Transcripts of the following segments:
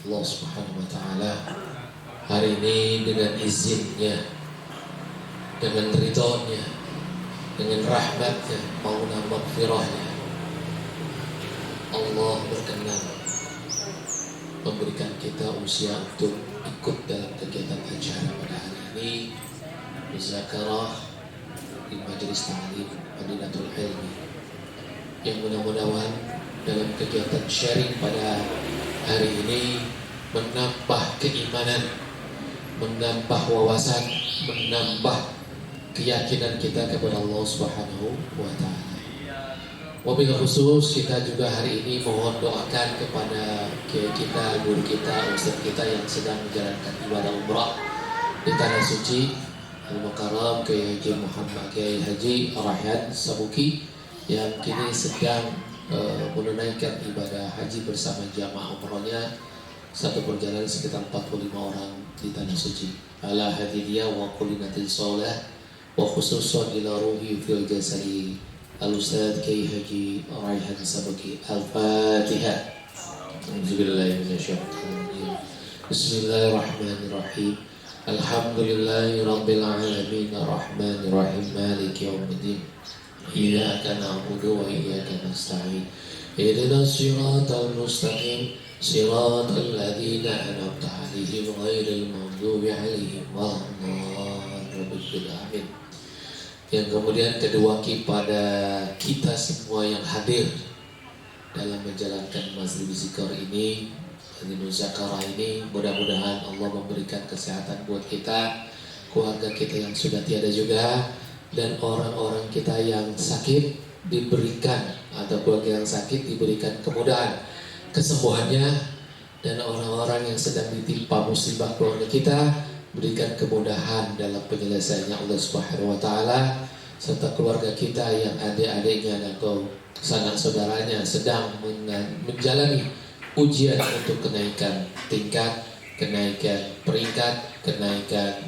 Allah Subhanahu wa Ta'ala. Hari ini dengan izinnya, dengan ridhonya, dengan rahmatnya, mauna maghfirahnya, Allah berkenan memberikan kita usia untuk ikut dalam kegiatan acara pada hari ini, muzakarah di Majelis Ta'lim Madinatul Ilmi, yang mudah-mudahan dalam kegiatan sharing pada hari ini menambah keimanan, menambah wawasan, menambah keyakinan kita kepada Allah Subhanahu wa Ta'ala. Wabil khusus kita juga hari ini mohon doakan kepada kiai kita, guru kita, ustaz kita yang sedang menjalankan ibadah umrah di tanah suci Al-Mukarram, Kiai Haji Muhammad Kiai Haji Rayhan Sabuki, yang kini sedang menunaikan ibadah haji bersama jamaah umrahnya, satu perjalanan sekitar 45 orang di tanah suci. Ala hadidiyah wa kulinatil sholah wa khususun ila ruhi fil jasari Al-Ustadz Kiai Haji Rayhan Sabuki. Al-Fatihah. Bismillahirrahmanirrahim. Alhamdulillahirabbil alamin arrahmanir rahim maliki yaumiddin. Iyyaka na'budu wa iyyaka nasta'in. Ihdinas siratal mustaqim, siratal ladzina an'amta 'alaihim ghairil maghdubi 'alaihim waladdallin. Yang kemudian kedua kepada kita semua yang hadir dalam menjalankan Majlis Zikr ini, muzakarah ini, mudah-mudahan Allah memberikan kesehatan buat kita, keluarga kita yang sudah tiada juga, dan orang-orang kita yang sakit diberikan, atau keluarga yang sakit diberikan kemudahan kesembuhannya, dan orang-orang yang sedang ditimpa musibah keluarga kita berikan kemudahan dalam penyelesaiannya Allah Subhanahu wa Ta'ala, serta keluarga kita yang adik-adiknya atau sanak saudaranya sedang menjalani ujian untuk kenaikan tingkat, kenaikan peringkat, kenaikan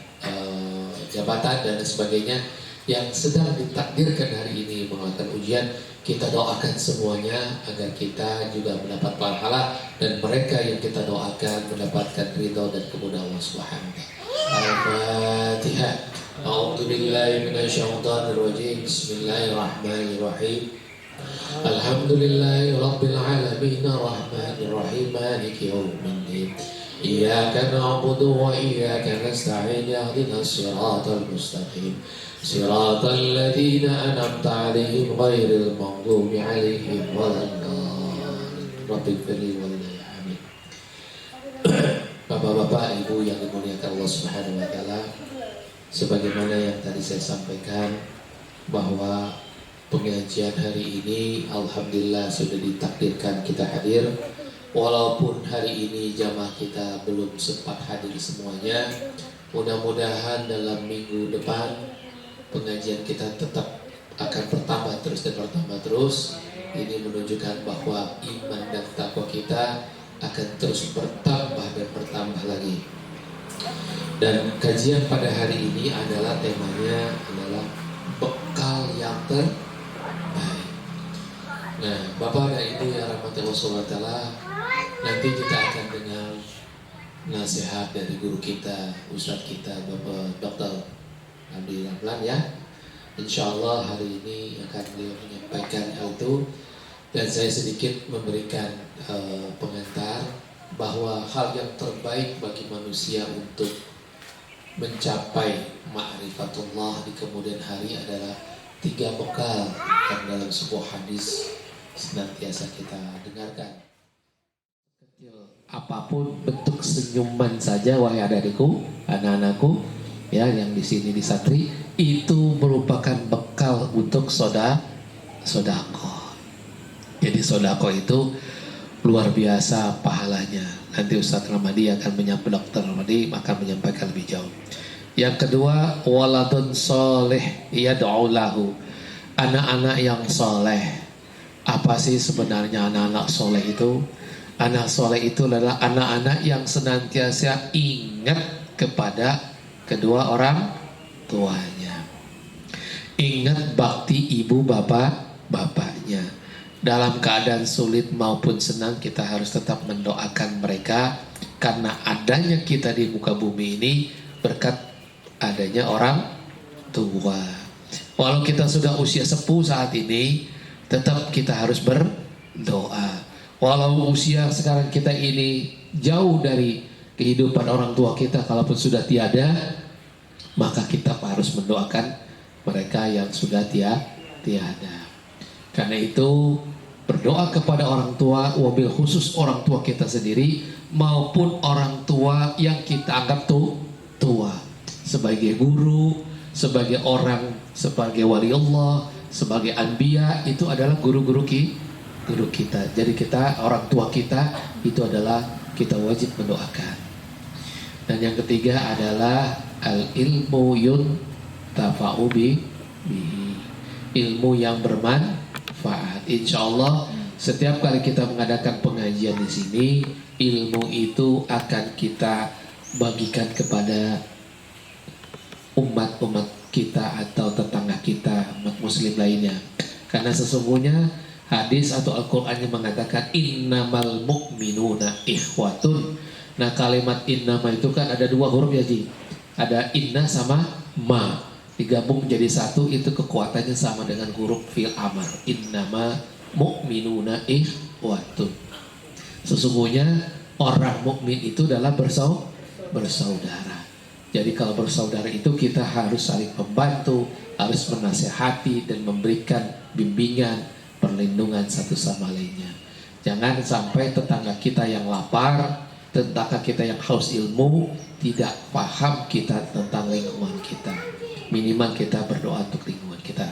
jabatan dan sebagainya, yang sedang ditakdirkan hari ini mengalami ujian. Kita doakan semuanya agar kita juga mendapat pahala, dan mereka yang kita doakan mendapatkan ridho dan kemudahan Allah Subhanahu wa Ta'ala. Al-Fatihah. A'udzu billahi minasyaitonir rajim. Bismillahirrahmanirrahim. Alhamdulillahi rabbil alamin arrahmanir rahim maliki yaumiddin. Iyyaka na'budu wa iyyaka nasta'in. Ihdinas siratal mustaqim, siratal ladzina an'amta 'alaihim ghairil maghdubi 'alaihim waladdallin. Rabbighfirli wa li. Amin. Bapak-bapak, ibu yang dimuliakan Allah Subhanahu wa Ta'ala, sebagaimana yang tadi saya sampaikan bahwa pengajian hari ini alhamdulillah sudah ditakdirkan kita hadir, walaupun hari ini jamaah kita belum sempat hadir semuanya. Mudah-mudahan dalam minggu depan pengajian kita tetap akan bertambah terus dan bertambah terus. Ini menunjukkan bahwa iman dan takwa kita akan terus bertambah dan bertambah lagi. Dan kajian pada hari ini adalah temanya adalah bekal yang terbaik. Nah, Bapak dan Ibu yang rahmati Allah SWT, nanti kita akan dengar nasihat dari guru kita, ustadz kita, Bapak Dr. Abdi Ramlan ya. Insya Allah hari ini akan beliau menyampaikan hal itu, dan saya sedikit memberikan pengantar bahwa hal yang terbaik bagi manusia untuk mencapai ma'rifatullah di kemudian hari adalah 3 bekal yang dalam sebuah hadis senantiasa kita dengarkan. Kecil apapun bentuk senyuman saja, wahai adikku, anak-anakku ya yang di sini di Satri, itu merupakan bekal untuk sodako. Jadi sodako itu luar biasa pahalanya. Nanti Ustadz Ramadi akan menyampaikan, Dr. Ramadi akan menyampaikan lebih jauh. Yang kedua, waladun soleh yad'u lahu, anak-anak yang soleh. Apa sih sebenarnya anak-anak soleh itu? Anak soleh itu adalah anak-anak yang senantiasa ingat kepada kedua orang tuanya, ingat bakti ibu bapaknya. Dalam keadaan sulit maupun senang, kita harus tetap mendoakan mereka karena adanya kita di muka bumi ini berkat adanya orang tua. Walau kita sudah usia sepuh saat ini, tetap kita harus berdoa. Walau usia sekarang kita ini jauh dari kehidupan orang tua kita, kalaupun sudah tiada, maka kita harus mendoakan mereka yang sudah tiada. Karena itu berdoa kepada orang tua, wabil khusus orang tua kita sendiri maupun orang tua yang kita anggap tua, sebagai guru, sebagai orang, sebagai wali Allah, sebagai anbiya, itu adalah guru-guru kita. Jadi kita, orang tua kita itu adalah kita wajib mendoakan. Dan yang ketiga adalah al-ilmu yuntafa'u bihi, ilmu yang bermanfaat. Insya Allah setiap kali kita mengadakan pengajian di sini, ilmu itu akan kita bagikan kepada umat-umat kita atau tetangga kita, umat muslim lainnya. Karena sesungguhnya hadis atau Al-Quran yang mengatakan innamal mu'minuna ikhwatun. Nah, kalimat innama itu kan ada dua huruf ya Ji. Ada inna sama ma, digabung menjadi satu, itu kekuatannya sama dengan huruf fi'il amar. Innama mu'minuna ikhwatun. Sesungguhnya orang mukmin itu adalah bersaudara. Jadi kalau bersaudara itu kita harus saling membantu, harus menasihati dan memberikan bimbingan, perlindungan satu sama lainnya. Jangan sampai tetangga kita yang lapar, tetangga kita yang haus ilmu, tidak paham kita tentang lingkungan kita. Minimal kita berdoa untuk lingkungan kita.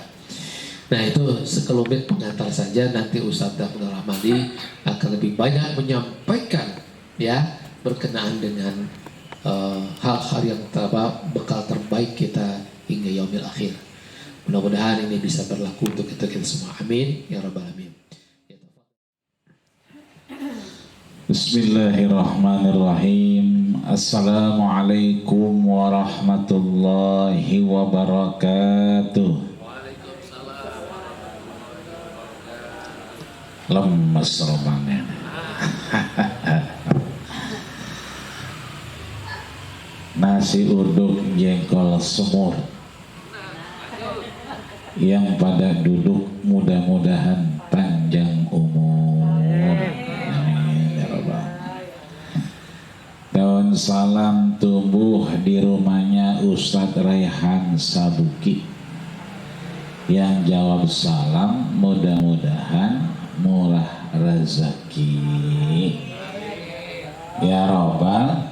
Nah, itu sekelumit pengantar saja. Nanti Ustaz Abdul Rahmadi akan lebih banyak menyampaikan ya berkenaan dengan hal-hal yang bekal terbaik kita hingga yaumil akhir. Mudah-mudahan ini bisa berlaku untuk kita semua. Amin ya rabbal alamin. Bismillahirrahmanirrahim. Assalamualaikum warahmatullahi wabarakatuh. Lemes romannya. Nasi uduk jengkol semur. Yang pada duduk mudah-mudahan panjang umur. Amin ya rabbal. Daun salam tumbuh di rumahnya Ustadz Raihan Sabuki. Yang jawab salam mudah-mudahan murah rezeki. Ya rabbal.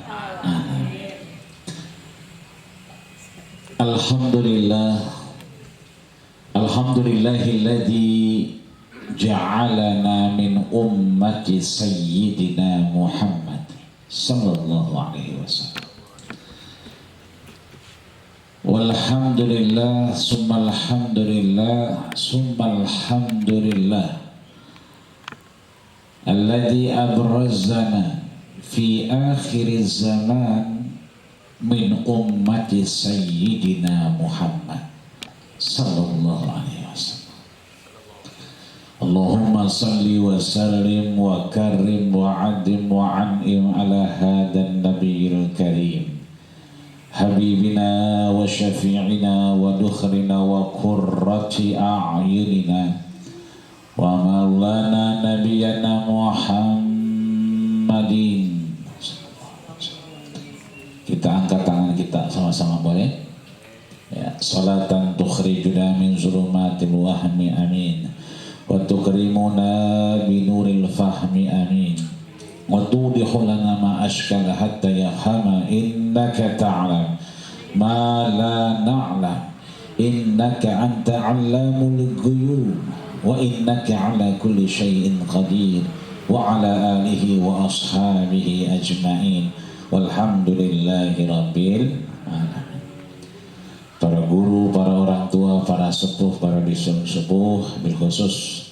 Alhamdulillah. Alhamdulillahilladzi ja'alana min ummati sayyidina Muhammad sallallahu alaihi wasallam. Walhamdulillah summa alhamdulillah summa alhamdulillah alladzi abrazana fi akhir zaman min ummati sayyidina Muhammad sallallahu alaihi wasallam. Allahumma salli wa sallim wa karim wa adim wa an'im ala hadan nabiyil karim habibina wa syafi'ina wa dukhrina wa qurrati a'yunina wa maulana nabiyana Muhammadin. Kita angkat tangan kita sama-sama boleh? Ya, salatan tukhrijuna min zulumatil wahmi amin wa tukrimuna binuril fahmi amin wa tudihu lana ma ashkala hatta yahama innaka ta'lam ma la na'lam innaka anta 'allamul ghuyub wa innaka 'ala kulli syai'in qadir wa 'ala alihi wa ashabihi ajma'in walhamdulillahi rabbil alamin. Para guru, para orang tua, para sepuh, para bisul sepuh, bilkhusus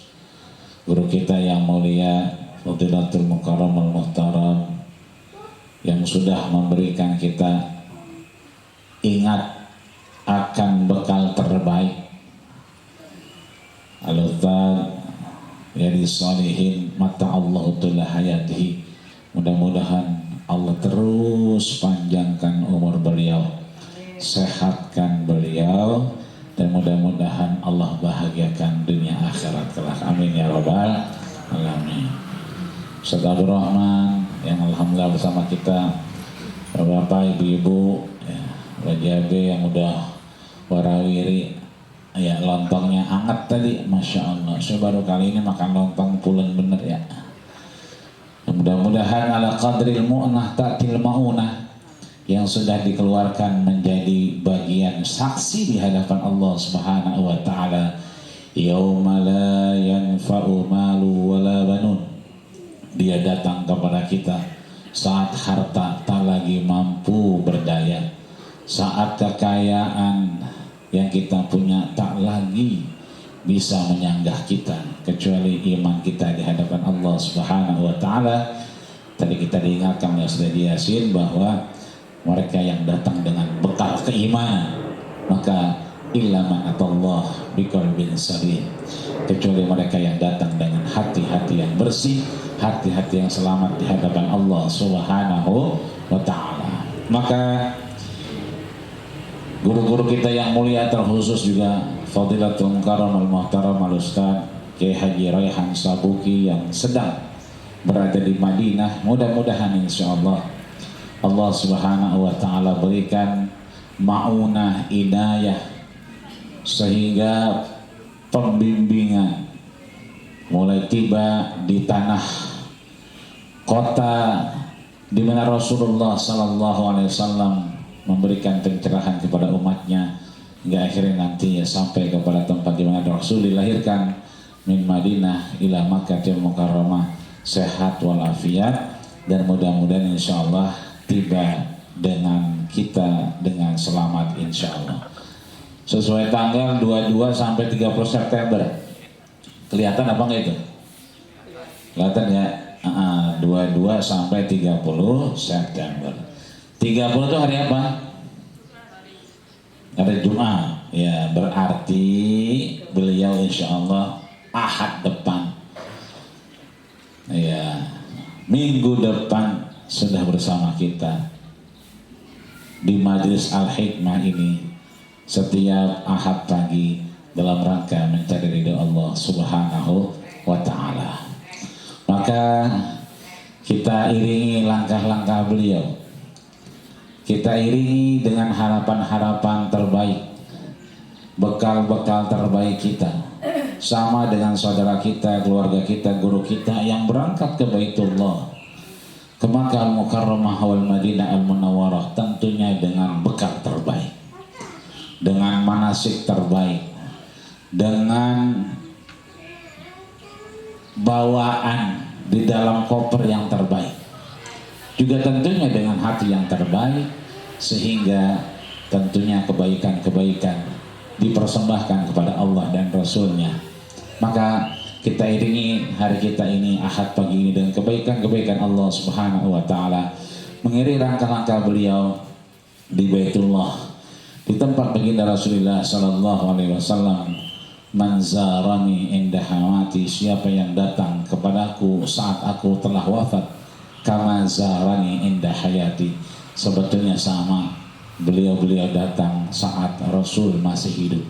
guru kita yang mulia Fadilatul Mukarram al-Muhtaram yang sudah memberikan kita ingat akan bekal terbaik. Al-Ustaz Yadi Salihin mata Allah tulah hayatihi. Mudah-mudahan Allah terus panjangkan umur beliau, sehatkan beliau, dan mudah-mudahan Allah bahagiakan dunia akhirat kelak. Amin ya rabbal alamin. Ustaz Abdul Rahman yang alhamdulillah bersama kita, Bapak ibu-ibu ya, Wajabe yang udah warawiri ya, lontongnya anget tadi, Masya Allah. Saya baru kali ini makan lontong pulen bener ya. Mudah-mudahan ala qadril mu'nah ta'til ma'unah yang sudah dikeluarkan menjadi bagian saksi di hadapan Allah Subhanahu wa taala. Yauma la yanfa'u malu wala banun. Dia datang kepada kita saat harta tak lagi mampu berdaya, saat kekayaan yang kita punya tak lagi bisa menyanggah kita, kecuali iman kita di hadapan Allah Subhanahu wa taala. Tadi kita diingatkan oleh Ustaz Yasin bahwa mereka yang datang dengan bekal keimanan, maka illa man atallah biqalbin salim, kecuali mereka yang datang dengan hati-hati yang bersih, hati-hati yang selamat di hadapan Allah Subhanahu wa taala. Maka guru-guru kita yang mulia, terkhusus juga Fadilatul Mukarram Al-Muhtaram Al-Ustaz Kiai Haji Raihan Sabuki yang sedang berada di Madinah, mudah-mudahan insyaallah Allah Subhanahu wa taala berikan maunah inayah sehingga pembimbingan mulai tiba di tanah kota di mana Rasulullah sallallahu alaihi wasallam memberikan pencerahan kepada umatnya, hingga akhirnya nanti ya sampai kepada tempat di mana Rasul dilahirkan, min Madinah ila Makkahil Mukarramah, sehat walafiat, dan mudah-mudahan insyaallah tiba dengan kita dengan selamat insyaallah. Sesuai tanggal 22 sampai 30 September. Kelihatan apa enggak itu? Kelihatan ya? 22 sampai 30 September. 30 itu hari apa? Hari Jumat. Ya, berarti beliau insyaallah Ahad depan. Ya, minggu depan sudah bersama kita di Majelis Al-Hikmah ini setiap Ahad pagi dalam rangka mencari ridha Allah Subhanahu wa taala. Maka kita iringi langkah-langkah beliau. Kita iringi dengan harapan-harapan terbaik, bekal-bekal terbaik kita, sama dengan saudara kita, keluarga kita, guru kita yang berangkat ke Baitullah, ke Makkah Al-Mukarramah wal Madinah Al-Munawwarah, tentunya dengan bekal terbaik, dengan manasik terbaik, dengan bawaan di dalam koper yang terbaik, juga tentunya dengan hati yang terbaik, sehingga tentunya kebaikan-kebaikan dipersembahkan kepada Allah dan Rasulnya. Maka kita iringi hari kita ini, Ahad pagi ini, dengan kebaikan-kebaikan Allah Subhanahu wa taala, mengiringi langkah-langkah beliau di Baitullah, di tempat baginda Rasulullah sallallahu alaihi wasallam. Man zarani inda hawati, siapa yang datang kepadaku saat aku telah wafat, kama zarani inda hayati, sebetulnya sama beliau-beliau datang saat Rasul masih hidup.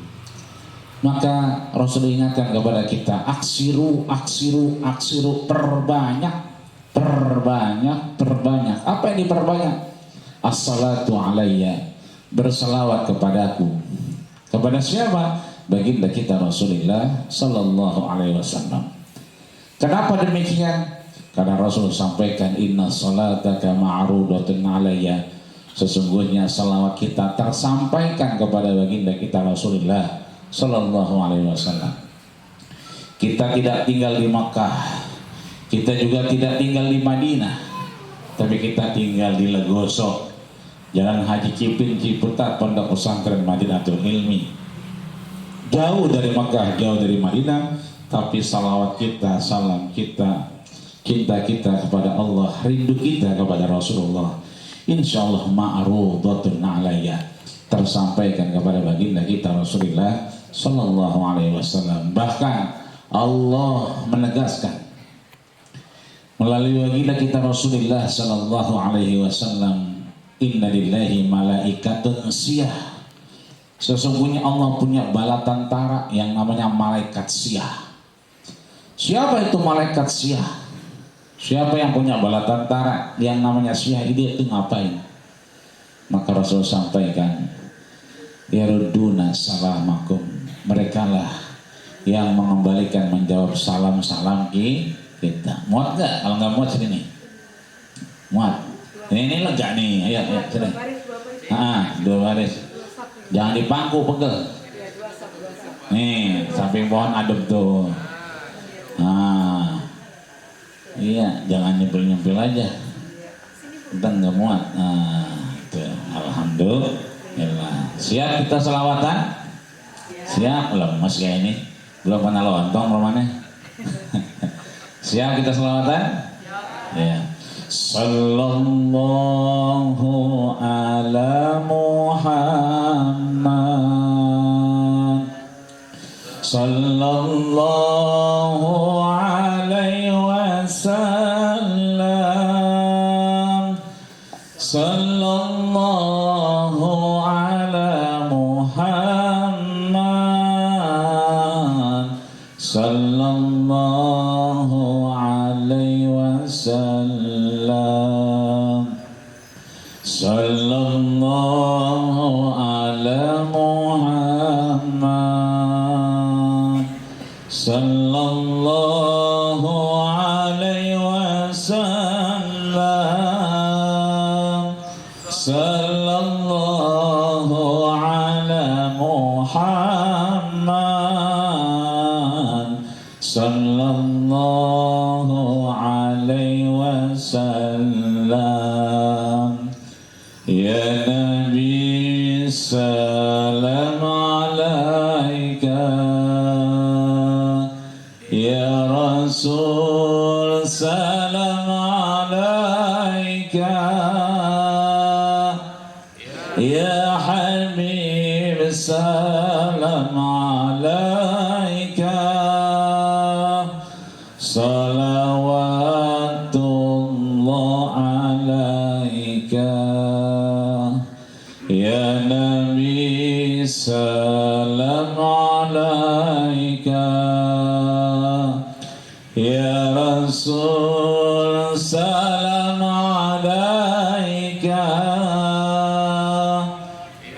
Maka Rasul ingatkan kepada kita, aksiru, aksiru, aksiru, perbanyak, perbanyak, perbanyak. Apa yang diperbanyak? As-salatu alayya, berselawat kepadaku. Kepada siapa? Baginda kita Rasulullah sallallahu alaihi wasallam. Kenapa demikian? Karena Rasul sampaikan, inna salataka ma'rudatun alayya, sesungguhnya salawat kita tersampaikan kepada baginda kita Rasulullah sallallahu alaihi wasallam. Kita tidak tinggal di Makkah, kita juga tidak tinggal di Madinah, tapi kita tinggal di Legoso, Jalan Haji Cipin Ciputat, Pondok Pesantren Madinatul Ilmi. Jauh dari Makkah, jauh dari Madinah, tapi salawat kita, salam kita, cinta kita kepada Allah, rindu kita kepada Rasulullah, insyaallah ma'rudatun alayya, tersampaikan kepada baginda kita Rasulullah sallallahu alaihi wasallam. Bahkan Allah menegaskan melalui baginda kita Rasulullah sallallahu alaihi wasallam, inna lillahi malaikatun siyah. Sesungguhnya Allah punya bala tentara yang namanya malaikat siyah. Siapa itu malaikat siyah? Siapa yang punya bala tentara yang namanya siyah? Dia itu ngapain? Maka Rasul sampaikan, yaruduna salamakum. Mereka lah yang mengembalikan, menjawab salam-salam kita. Muat gak? Kalau nggak muat sini nih. Muat. Ini lega nih. Ayo, sini. Dua baris. Jangan dipangku, pegel. Nih, samping pohon adem tuh. Iya, jangan nyempil-nyempil aja. Kita nggak muat. Tuh. Alhamdulillah. Siap kita selawatan? Siap. Lemes kayak ini. Belum pernah lontong romannya. Siap kita selawatan? Ya. Sallallahu ala Muhammad. Sallallahu alaihi wasallam. Sallallahu ala Muhammad. Sallallahu alaihi wasallam. Sallallahu ala Muhammad. Sallallahu alaihi wasallam. Sallallahu ala Muhammad. Sallallahu alaihi wasallam. Ya Nabi salam alaika, ya Rasul salam alaika, ya Habib salam alaika. Salawatullah alaika, ya Nabi salam alaika, ya Rasul salam alaika,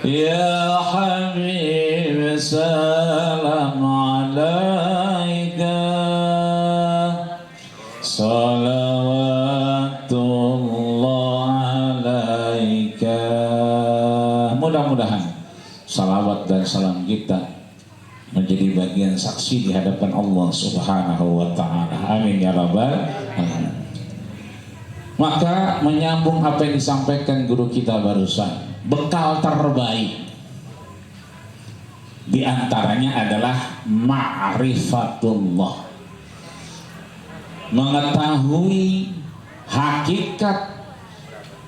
ya Habib salam alaika. Salawatullah alaika. Mudah-mudahan salawat dan salam kita menjadi bagian saksi di hadapan Allah Subhanahu wa ta'ala. Amin ya rabbal alamin. Maka menyambung apa yang disampaikan guru kita barusan, bekal terbaik di antaranya adalah ma'rifatullah, mengetahui hakikat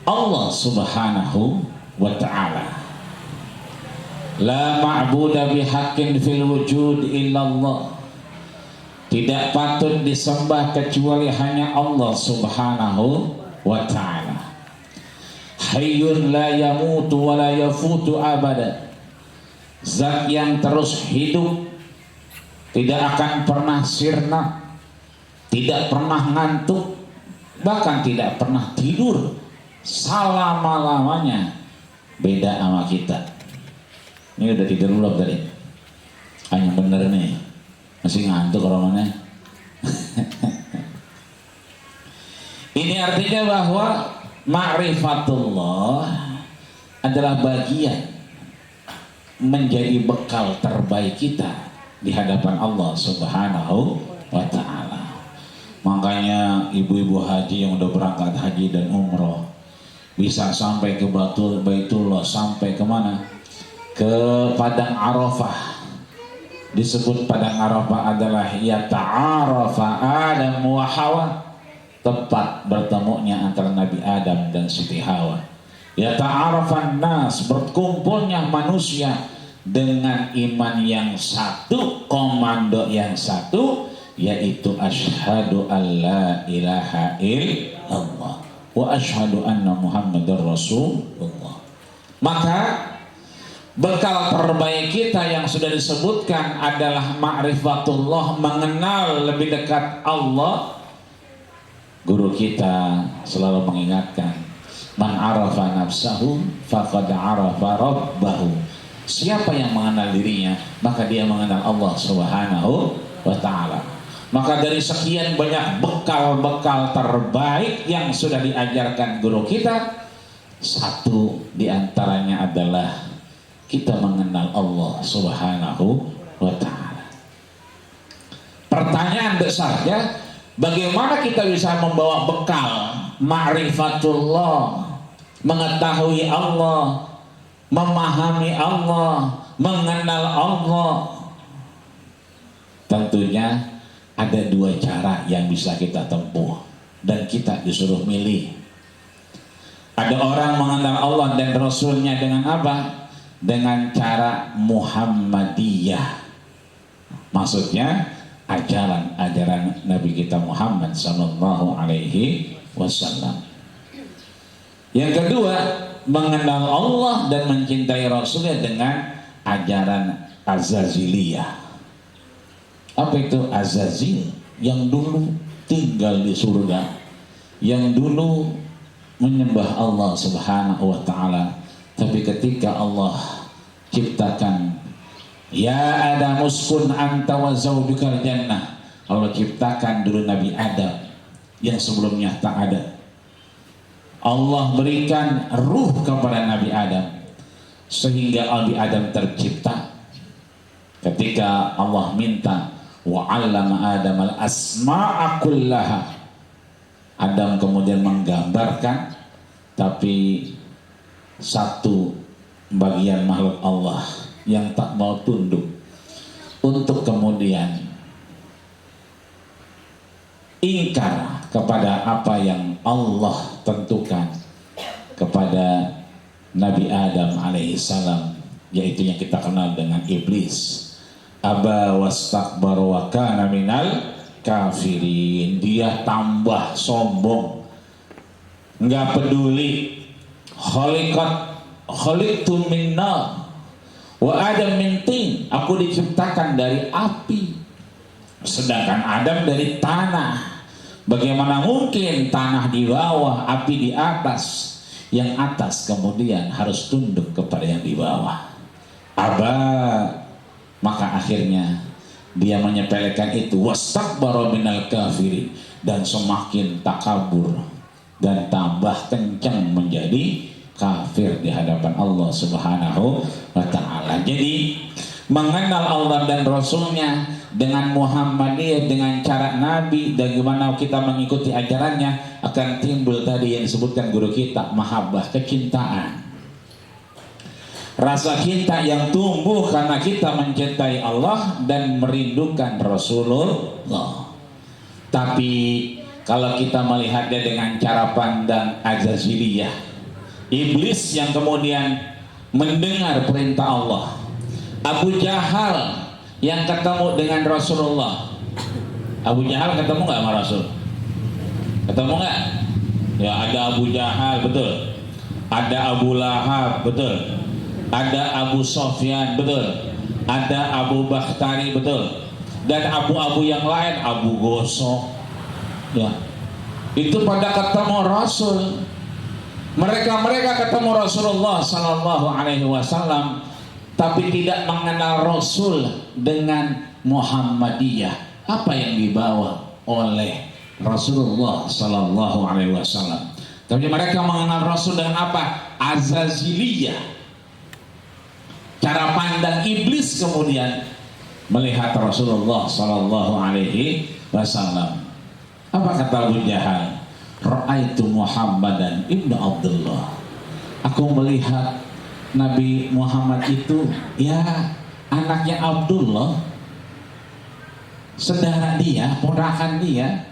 Allah Subhanahu wa ta'ala. La ma'buda bihaqqin fil wujud illallah. Tidak patut disembah kecuali hanya Allah Subhanahu wa ta'ala. Hayyun la yamutu wa la yafutu abada. Zat yang terus hidup, tidak akan pernah sirna, tidak pernah ngantuk, bahkan tidak pernah tidur selama-lamanya. Beda sama kita. Ini udah tidur belum tadi? Hanya bener nih, masih ngantuk orangnya. Ini artinya bahwa ma'rifatullah adalah bagian menjadi bekal terbaik kita di hadapan Allah Subhanahu wa ta'ala. Makanya ibu-ibu haji yang udah berangkat haji dan umroh bisa sampai ke Baitullah, sampai kemana? Ke Padang Arafah. Disebut Padang Arafah adalah yata'arafa Adam wa Hawa, tempat bertemunya antara Nabi Adam dan Siti Hawa. Yata'arafan nas, berkumpulnya manusia dengan iman yang satu, komando yang satu, yaitu asyhadu an la ilaha illallah wa asyhadu anna muhammadar rasulullah. Maka bekal terbaik kita yang sudah disebutkan adalah ma'rifatullah, mengenal lebih dekat Allah. Guru kita selalu mengingatkan, man arafa nafsahu faqad arafa rabbahu. Siapa yang mengenal dirinya, maka dia mengenal Allah Subhanahu wa ta'ala. Maka dari sekian banyak bekal-bekal terbaik yang sudah diajarkan guru kita, satu diantaranya adalah kita mengenal Allah Subhanahu wa ta'ala. Pertanyaan besarnya, bagaimana kita bisa membawa bekal ma'rifatullah, mengetahui Allah, memahami Allah, mengenal Allah? Tentunya ada dua cara yang bisa kita tempuh dan kita disuruh milih. Ada orang mengenal Allah dan Rasulnya dengan apa? Dengan cara Muhammadiyah, maksudnya ajaran Nabi kita Muhammad sallallahu alaihi wasallam. Yang kedua, mengenal Allah dan mencintai Rasulnya dengan ajaran Azaziliyah. Apa itu Azazil? Yang dulu tinggal di surga, yang dulu menyembah Allah Subhanahu wa ta'ala, tapi ketika Allah ciptakan, ya Adam uskun anta wa zawjukal jannah, Allah ciptakan dulu Nabi Adam yang sebelumnya tak ada. Allah berikan ruh kepada Nabi Adam sehingga Nabi Adam tercipta. Ketika Allah minta wa 'allama Adam al-asma'a kullaha, Adam kemudian menggambarkan, tapi satu bagian makhluk Allah yang tak mau tunduk untuk kemudian ingkar kepada apa yang Allah tentukan kepada Nabi Adam alaihissalam, yaitu yang kita kenal dengan iblis. Aba wastakbar wa kana minal kafirin. Dia tambah sombong, nggak peduli. Khaliqtu min nar wa Adam min tin. Aku diciptakan dari api, sedangkan Adam dari tanah. Bagaimana mungkin tanah di bawah, api di atas? Yang atas kemudian harus tunduk kepada yang di bawah. Aba, maka akhirnya dia menyepelekan itu, wastakbara minal kafirin, dan semakin takabur dan tambah kencang menjadi kafir di hadapan Allah Subhanahu wa ta'ala. Jadi mengenal Allah dan Rasulnya dengan Muhammadiyah, dengan cara Nabi, dan bagaimana kita mengikuti ajarannya, akan timbul tadi yang disebutkan guru kita, mahabbah, kecintaan, rasa cinta yang tumbuh karena kita mencintai Allah dan merindukan Rasulullah. Tapi kalau kita melihatnya dengan cara pandang Azaziliyah, iblis yang kemudian mendengar perintah Allah, Abu Jahal yang ketemu dengan Rasulullah. Abu Jahal ketemu nggak sama Rasul? Ketemu nggak? Ya, ada Abu Jahal, betul. Ada Abu Lahab, betul. Ada Abu Sofyan, betul. Ada Abu Bakhtari, betul. Dan abu-abu yang lain, Abu Gosok, ya. Itu pada ketemu Rasul. Mereka ketemu Rasulullah Sallallahu Alaihi Wasallam, tapi tidak mengenal Rasul dengan Muhammadiyah. Apa yang dibawa oleh Rasulullah Sallallahu Alaihi Wasallam? Tapi mereka mengenal Rasul dengan apa? Azaziliyah. Cara pandang iblis kemudian melihat Rasulullah Sallallahu Alaihi Wasallam. Apa kata Abu Jahal? Ra'aitu Muhammadan ibnu Abdullah. Aku melihat Nabi Muhammad itu, ya, anaknya Abdullah, saudara dia, ponakan dia.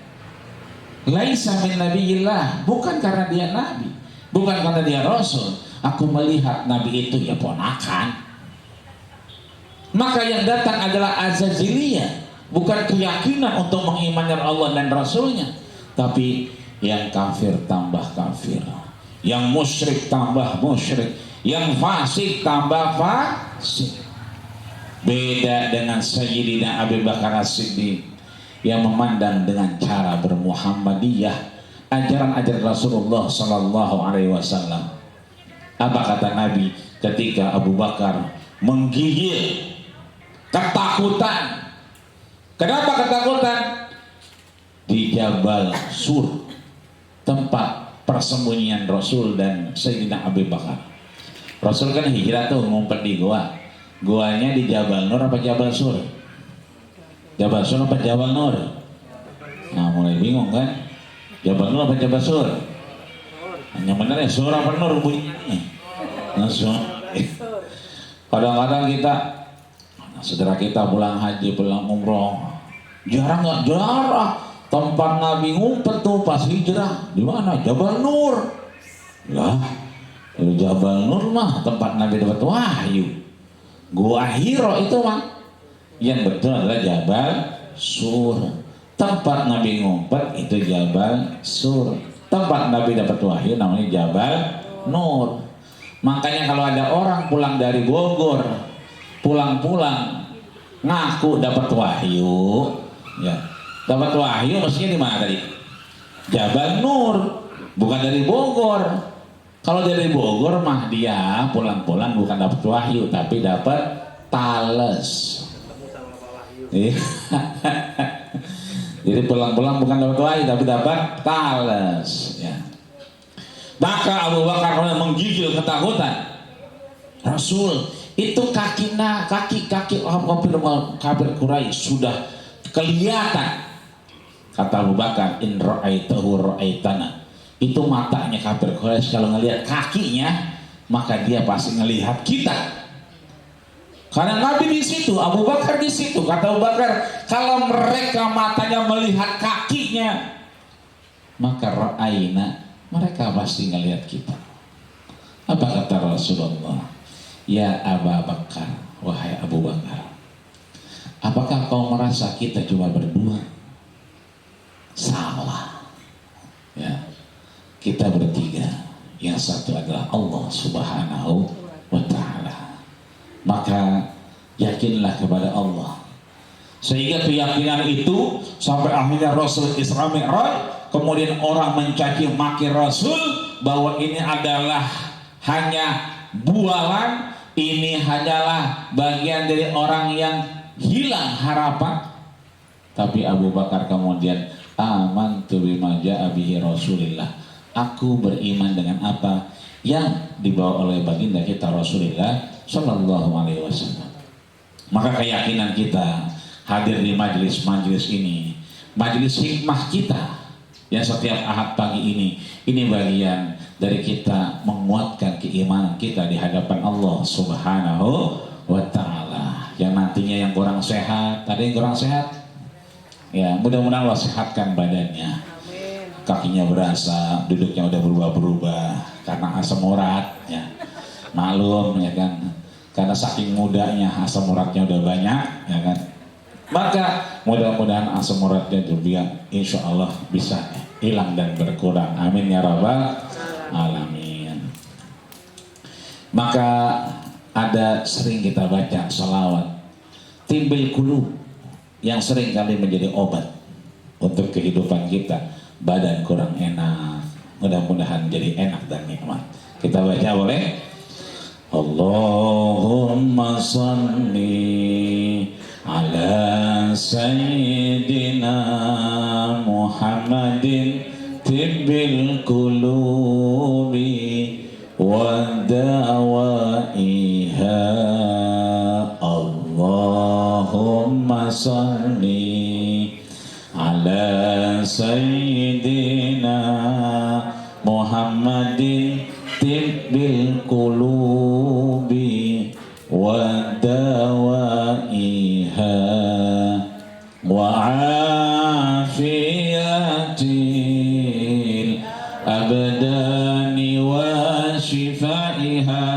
Laisa min nabiyillah, bukan karena dia nabi, bukan karena dia rasul. Aku melihat nabi itu ya ponakan. Maka yang datang adalah Azaziliyah, bukan keyakinan untuk mengimani Allah dan Rasulnya, tapi yang kafir tambah kafir, yang musyrik tambah musyrik, yang fasik tambah fasik. Beda dengan Sayyidina Abu Bakar As-Siddiq yang memandang dengan cara bermuhammadiyah ajaran-ajaran Rasulullah Sallallahu Alaihi Wasallam. Apa kata Nabi ketika Abu Bakar menggigil ketakutan? Kenapa ketakutan? Di Jabal Sur, tempat persembunyian Rasul dan Sayyidina Abu Bakar. Rasul kan hijrah tuh ngumpet di gua. Guanya di Jabal Nur apa Jabal Sur? Jabal Sur apa Jabal Nur? Nah, mulai bingung kan? Jabal Nur apa Jabal Sur? Hanya benar ya Sur apa Nur bunyinya. Langsung. Kadang-kadang kita, saudara kita pulang haji, pulang umroh, jarang nggak jarang tempat Nabi ngumpet tuh pas hijrah. Di mana? Jabal Nur. Lah, Jabal Nur mah tempat Nabi dapat wahyu. Gua Hiro itu mah yang betul adalah Jabal Sur. Tempat Nabi ngumpet itu Jabal Sur. Tempat Nabi dapat wahyu namanya Jabal Nur. Makanya kalau ada orang pulang dari Bogor, pulang-pulang ngaku dapat wahyu, ya dapat wahyu mestinya di mana tadi? Jabal Nur, bukan dari Bogor. Kalau dari Bogor mah dia pulang-pulang bukan dapat wahyu, tapi dapat tales. Jadi pulang-pulang bukan dapat wahyu, tapi dapat tales. Ya. Maka Abu Bakar menggigil ketakutan. Rasul itu kaki kafir Quraisy sudah kelihatan. Kata Abu Bakar, in ra'aitahu ra'aitana. Itu matanya kafir Quraisy kalau ngelihat kakinya, maka dia pasti ngelihat kita. Karena Nabi di situ, Abu Bakar di situ. Kata Abu Bakar, kalau mereka matanya melihat kakinya, maka ra'aina, mereka pasti ngelihat kita. Apa kata Rasulullah? Ya Abu Bakar, wahai Abu Bakar, apakah kau merasa kita cuma berdua? Salah. Ya. Kita bertiga, yang satu adalah Allah Subhanahu wa Ta'ala. Maka yakinlah kepada Allah. Sehingga keyakinan itu sampai akhirnya Rasul Isra Mi'raj, kemudian orang mencaci maki Rasul bahwa ini adalah hanya bualan, ini hanyalah bagian dari orang yang hilang harapan. Tapi Abu Bakar kemudian amantu bima ja'a bihi Rasulillah. Aku beriman dengan apa yang dibawa oleh baginda kita Rasulullah Shallallahu Alaihi Wasallam. Maka keyakinan kita hadir di majelis-majelis ini, majelis hikmah kita yang setiap Ahad pagi ini bagian dari kita menguatkan keimanan kita di hadapan Allah Subhanahu wa Ta'ala. Yang nantinya yang kurang sehat, ada yang kurang sehat? Ya, mudah-mudahan Allah sehatkan badannya. Kakinya berasa, duduknya udah berubah-berubah karena asam urat, ya. Malum, ya kan, karena saking mudanya asam uratnya udah banyak, ya kan. Maka mudah-mudahan asam uratnya juga insya Allah bisa hilang dan berkurang. Amin ya rabbal alamin. Maka ada sering kita baca salawat timbul qulub yang sering kali menjadi obat untuk kehidupan kita. Badan kurang enak, mudah-mudahan jadi enak dan nikmat. Kita baca boleh? Allahumma salli ala sayyidina Muhammadin tibbil qulubi wa dawaiha. Allahumma salli ala sayyidina Muhammadin tibbil qulubi wa dawaiha wa afiyatil abdani wa shifaiha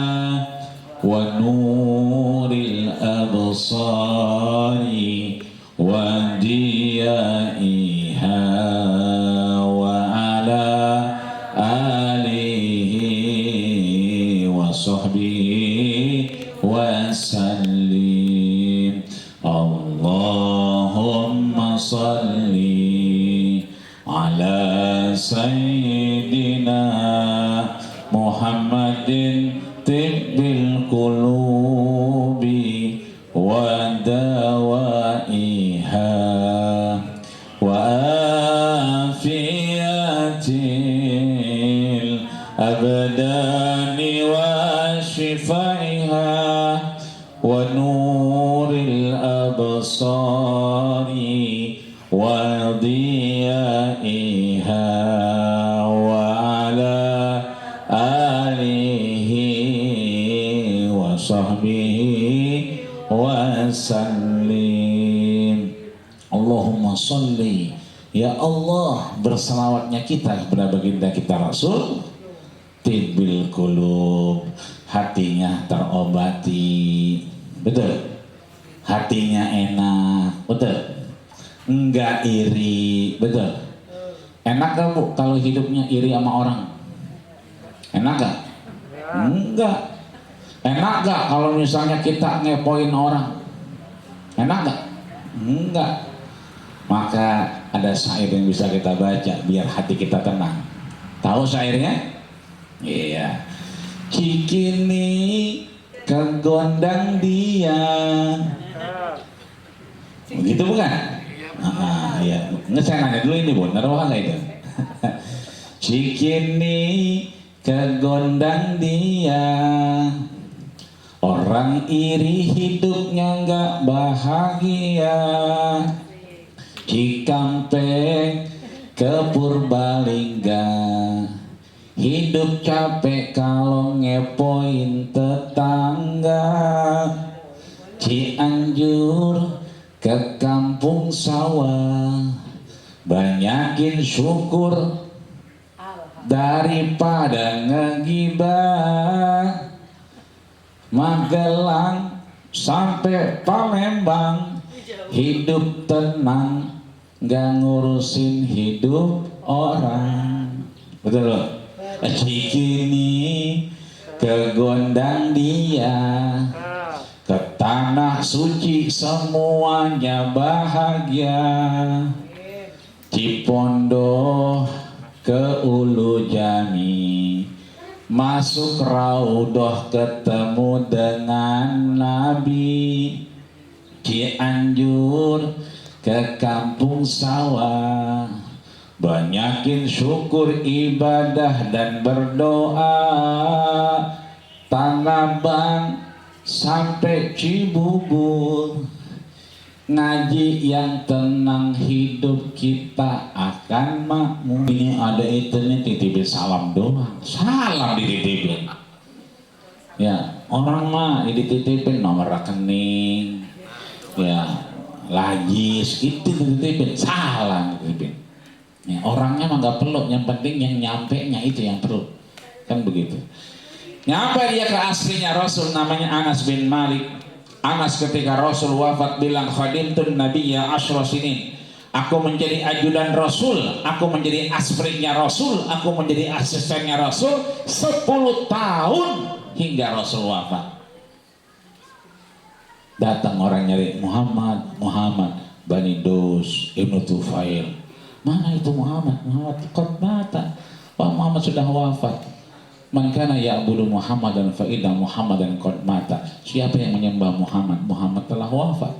wa nuril absari وديائها وعلى آله وصحبه وسلم. اللهم صل على سيدنا محمد طب القلوب ودوائها وآفية الأبدان وشفائها ونور الأبصار وضيائها وعلى آله وصحبه wasallim. Allahumma sholli, ya Allah, berselawatnya kita kepada baginda kita Rasul, tibil qulub, hatinya terobati, betul, hatinya enak, betul, enggak iri, betul. Enak gak Bu kalau hidupnya iri sama orang? Enak gak? Enggak. Enak gak kalau misalnya kita ngepoin orang? Enak gak? Enggak. Maka ada syair yang bisa kita baca biar hati kita tenang. Tahu syairnya? Iya. Cikini kegondang dia. Begitu bukan? Iya. Nggak, saya nanya dulu ini benar apa enggak itu? Cikini kegondang dia. Orang iri hidupnya nggak bahagia. Cikampek ke Purbalingga, hidup capek kalau ngepoin tetangga. Cianjur ke kampung sawah, banyakin syukur daripada ngegibah. Magelang sampai Palembang, hidup tenang, gak ngurusin hidup orang. Betul loh. Cikini ke Gondang dia, ke tanah suci semuanya bahagia. Cipondoh ke Ulu Jami, masuk Raudhah ketemu dengan Nabi. Cianjur ke kampung sawah, banyakin syukur ibadah dan berdoa. Tanah Abang sampai Cibubur, ngaji yang tenang, hidup kita akan makmur. Ini ada itu nih, titipin salam doang, salam dititipin. Ya, orang mah dititipin nomor rekening, ya lagis gitu dititipin, salam dititipin. Ya, orangnya mah nggak perlu, yang penting yang nyampe nya itu yang perlu, kan begitu. Nyampe dia ke aslinya Rasul, namanya Anas bin Malik. Anas ketika Rasul wafat bilang, khadimtun nabiyya asyra sinin, aku menjadi ajudan Rasul, aku menjadi aspirnya Rasul, aku menjadi asistennya Rasul 10 tahun hingga Rasul wafat. Datang orang nyari Muhammad, Muhammad, Bani Dus, Ibnu Tufail. Mana itu Muhammad? Muhammad qad mata. Pak Muhammad sudah wafat. Man kana ya'budu Muhammadan fa inna Muhammadan qad mata. Siapa yang menyembah Muhammad? Muhammad telah wafat.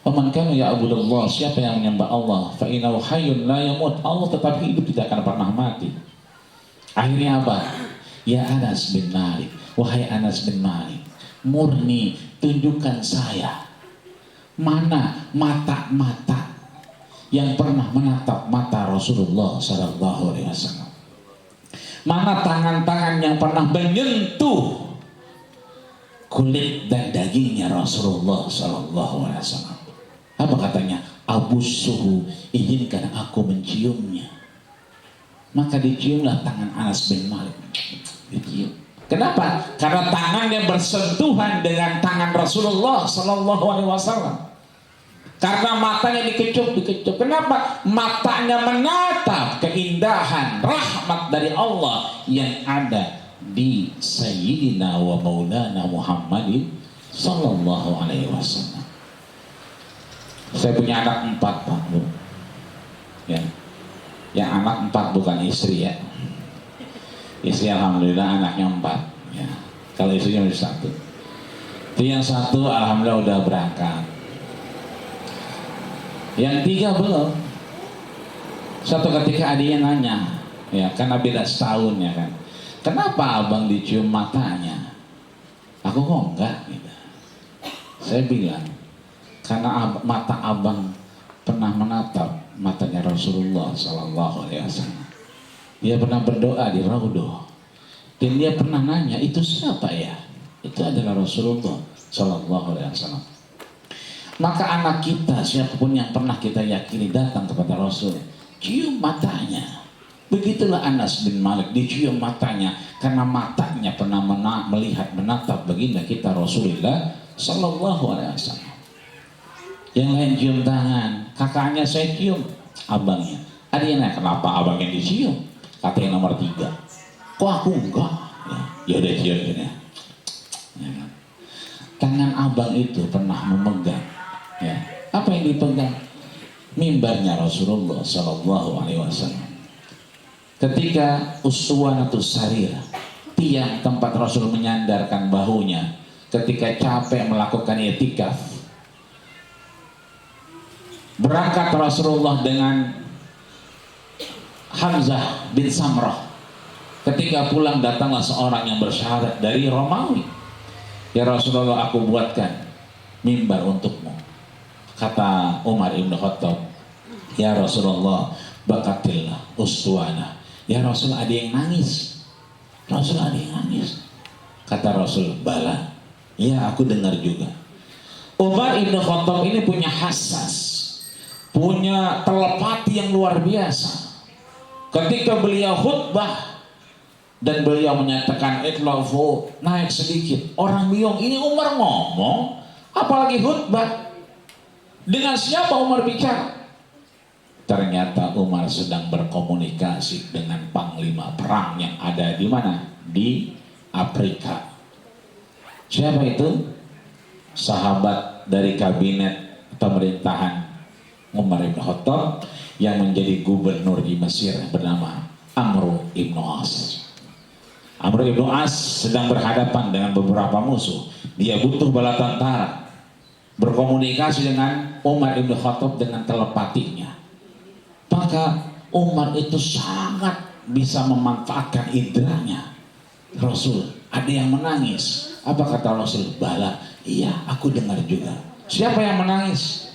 Wa man kana ya'budu Allah, siapa yang menyembah Allah? Fa innahu hayyun la yamut. Allah tetap hidup, tidak akan pernah mati. Akhirnya apa? Ya Anas bin Malik, wahai Anas bin Malik, murni tunjukkan saya mana mata-mata yang pernah menatap mata Rasulullah sallallahu alaihi wasallam. Mana tangan-tangan yang pernah menyentuh kulit dan dagingnya Rasulullah sallallahu alaihi wasallam. Apa katanya? Abu Suhu, izinkan aku menciumnya. Maka diciumlah tangan Anas bin Malik. Dicium. Kenapa? Karena tangannya bersentuhan dengan tangan Rasulullah sallallahu alaihi wasallam. Karena matanya dikecup. Kenapa? Matanya menatap keindahan rahmat dari Allah yang ada di Sayyidina wa Maulana Muhammadin Sallallahu Alaihi Wasallam. Saya punya anak 4 Pak Bu. Ya. Yang anak 4 bukan istri ya. Istri alhamdulillah anaknya 4 ya. Kalau istrinya masih 1. Itu yang 1 alhamdulillah udah berangkat. Yang 3 belum. Suatu ketika adiknya nanya, ya karena beda setahun ya kan, kenapa abang dicium matanya? Aku kok enggak gitu. Saya bilang, karena mata abang pernah menatap matanya Rasulullah Sallallahu Alaihi Wasallam. Dia pernah berdoa di Raudhah dan dia pernah nanya, itu siapa ya? Itu adalah Rasulullah Sallallahu Alaihi Wasallam. Maka anak kita, siapapun yang pernah kita yakini datang kepada Rasul, cium matanya. Begitulah Anas bin Malik, dicium matanya karena matanya pernah melihat menatap baginda kita Rasulullah Sallallahu Alaihi Wasallam. Yang lain cium tangan, kakaknya saya cium, abangnya. Ada yang nanya, kenapa abangnya dicium? Kata yang nomor 3, kok aku enggak? Ya udah cium ya. Tangan abang itu pernah memegang, ya. Apa yang dipegang? Mimbarnya Rasulullah Sallallahu Alaihi Wasallam. Ketika Uswanatus Sarir, tiang tempat Rasul menyandarkan bahunya ketika capek melakukan i'tikaf. Berangkat Rasulullah dengan Hamzah bin Samrah. Ketika pulang datanglah seorang yang bersyahadat dari Romawi. Ya Rasulullah, aku buatkan mimbar untukmu. Kata Umar ibn Khattab, ya Rasulullah, bakatillah uswana. Ya Rasul, ada yang nangis. Rasul, ada yang nangis. Kata Rasul, bala. Ya, aku dengar juga. Umar ibn Khattab ini punya hassas, punya telepati yang luar biasa. Ketika beliau khutbah dan beliau menyatakan itlafu, naik sedikit, orang bingung, ini Umar ngomong apalagi khutbah. Dengan siapa Umar bicara? Ternyata Umar sedang berkomunikasi dengan panglima perang yang ada di mana? Di Afrika. Siapa itu? Sahabat dari kabinet pemerintahan Umar ibn Khattab yang menjadi gubernur di Mesir bernama Amr ibn As. Amr ibn As sedang berhadapan dengan beberapa musuh. Dia butuh bala tentara. Berkomunikasi dengan Umar ibn Khattab dengan telepatinya. Maka Umar itu sangat bisa memanfaatkan indranya. Rasul, ada yang menangis. Apa kata Rasul? Bala, iya aku dengar juga. Siapa yang menangis?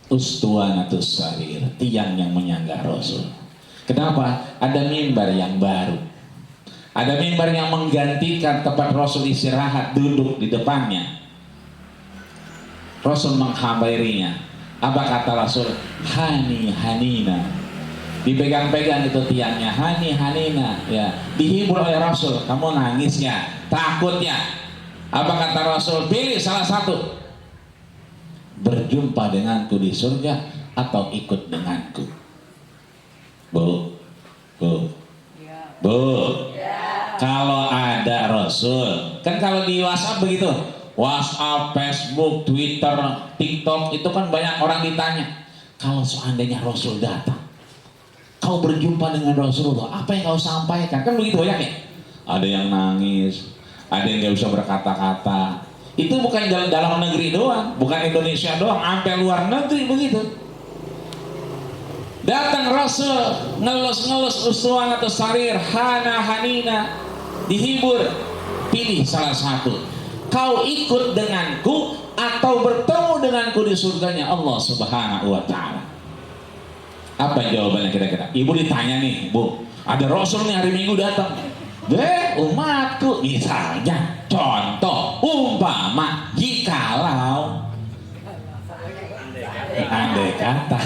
Uswanatus Sarir, tiang yang menyangga Rasul. Kenapa? Ada mimbar yang baru. Ada mimbar yang menggantikan tempat Rasul istirahat duduk di depannya. Rasul menghabairinya. Apa kata Rasul? Hani hanina. Dipegang-pegang itu tiangnya, hani hanina, ya. Dihibur oleh Rasul. Kamu nangis ya, takut ya. Apa kata Rasul? Pilih salah satu. Berjumpa denganku di surga atau ikut denganku. Bu, kalau ada Rasul, kan kalau di WhatsApp begitu, WhatsApp, Facebook, Twitter, TikTok, itu kan banyak orang ditanya. Kalau seandainya Rasul datang, kau berjumpa dengan Rasulullah, apa yang kau sampaikan? Kan begitu banyak ya. Ada yang nangis, ada yang nggak bisa berkata-kata. Itu bukan dalam negeri doang, bukan Indonesia doang, sampai luar negeri begitu. Datang Rasul, ngelus-ngelus Uswanatus Sarir, hana hanina, dihibur. Pilih salah satu. Kau ikut denganku atau bertemu denganku di surganya Allah Subhanahu wa Ta'ala. Apa jawabannya kira-kira? Ibu ditanya nih, Bu, ada Rasul nih hari Minggu datang. Umatku, misalnya, contoh, umpama, jikalau, andai kata,